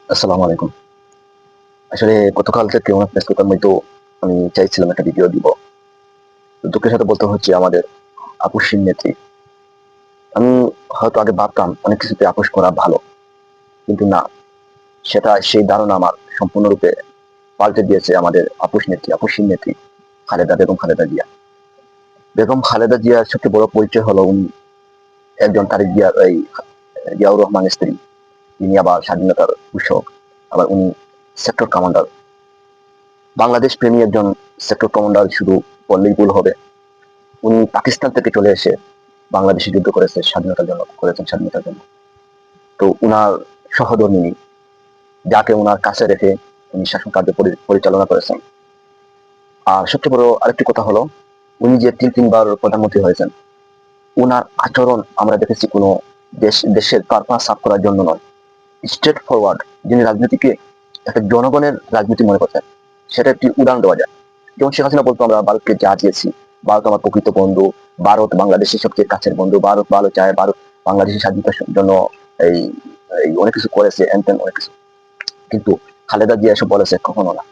আসসালামু আলাইকুম। আসলে গতকাল থেকে অনেক ব্যস্ততার মধ্যেও আমি চাইছিলাম একটা ভিডিও দিব। তো দুঃখের সাথে বলতে হচ্ছে আমাদের আপোষহীন নেত্রী। আমি হয়তো আগে ভাবতাম অনেক কিছুতে আপোষ করা ভালো, কিন্তু না, সেই ধারণা আমার সম্পূর্ণরূপে পাল্টে দিয়েছে আমাদের আপোষহীন নেত্রী বেগম খালেদা জিয়া। বেগম খালেদা জিয়ার সবচেয়ে বড় পরিচয় হলো উনি একজন জিয়াউর রহমানের স্ত্রী। তিনি আবার স্বাধীনতার ঘোষক, আবার উনি সেক্টর কমান্ডার। বাংলাদেশ প্রেমী একজন সেক্টর কমান্ডার শুধু বললেই ভুল হবে। উনি পাকিস্তান থেকে চলে এসে বাংলাদেশে যুদ্ধ স্বাধীনতার জন্য। তো উনার সহধর্মিণী, যাকে উনার কাছে রেখে উনি শাসন কার্য পরিচালনা করেছেন। আর সবচেয়ে বড় আরেকটি কথা হলো, উনি যে তিনবার প্রধানমন্ত্রী হয়েছেন, উনার আচরণ আমরা দেখেছি কোনো দেশের পারপাস সাফ করার জন্য নয়, স্ট্রেট ফরওয়ার্ড। যিনি রাজনীতিকে একটা জনগণের রাজনীতি মনে করতেন, সেটা একটি উদাহরণ দেওয়া যায়। যেমন শেখ হাসিনা বলতো, আমরা ভারতকে যা দিয়েছি, ভারত আমার প্রকৃত বন্ধু, ভারত বাংলাদেশের সবচেয়ে কাছের বন্ধু, ভারত ভালো চায়, ভারত বাংলাদেশের স্বাধীনতার জন্য এই এই অনেক কিছু করেছে, অনেক কিছু। কিন্তু খালেদা জিয়া এসব বলেছে কখনো না।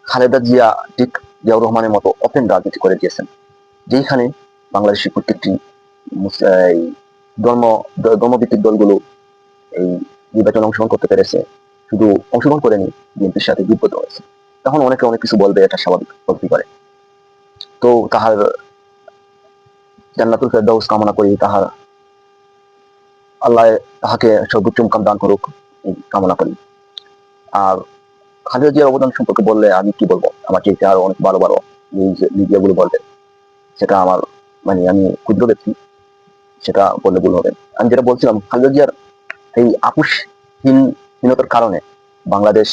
খালেদা জিয়া ঠিক জিয়াউর রহমানের মতো ওপেন রাজনীতি করে দিয়েছেন, যেখানে বাংলাদেশের প্রত্যেকটি এই ধর্ম ধর্মভিত্তিক দলগুলো এই নির্বাচনে অংশগ্রহণ করতে পেরেছে। শুধু অংশগ্রহণ করেনি, বিএনপির সাথে যুদ্ধ হয়েছে। তখন অনেকে অনেক কিছু বলবে, এটা স্বাভাবিক বলতে পারে। তো তাহার জান্নাতুল ফেরদাউস কামনা করি, আল্লাহ তাহাকে সর্বোচ্চ মুকাম দান করুক, এই কামনা করি। আর খালেদা জিয়ার অবদান সম্পর্কে বললে আমি কি বলবো, আমাকে আরো অনেক ভালো ভালো মিডিয়া গুলো বলবে। সেটা আমার, মানে আমি ক্ষুদ্র ব্যক্তি, সেটা বললে ভুল হবে। আমি যেটা বলছিলাম, খালেদা জিয়ার এই আপোষহীনতার কারণে বাংলাদেশ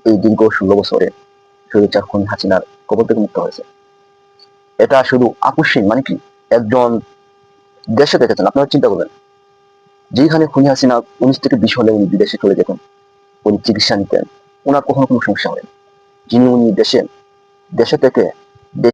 এই দীর্ঘ 16 বছরে স্বৈরাচার খুনি হাসিনার কবল থেকে মুক্ত হয়েছে। এটা শুধু আপোষহীন মানে কি, একজন দেশে দেখেছেন, আপনারা চিন্তা করবেন, যেখানে খুনি হাসিনা 19 থেকে 20 হলে উনি বিদেশে চলে যেতেন, উনি চিকিৎসা নিতেন, ওনার কখনো কোনো সমস্যা হয়নি। যিনি উনি দেশে দেশে থেকে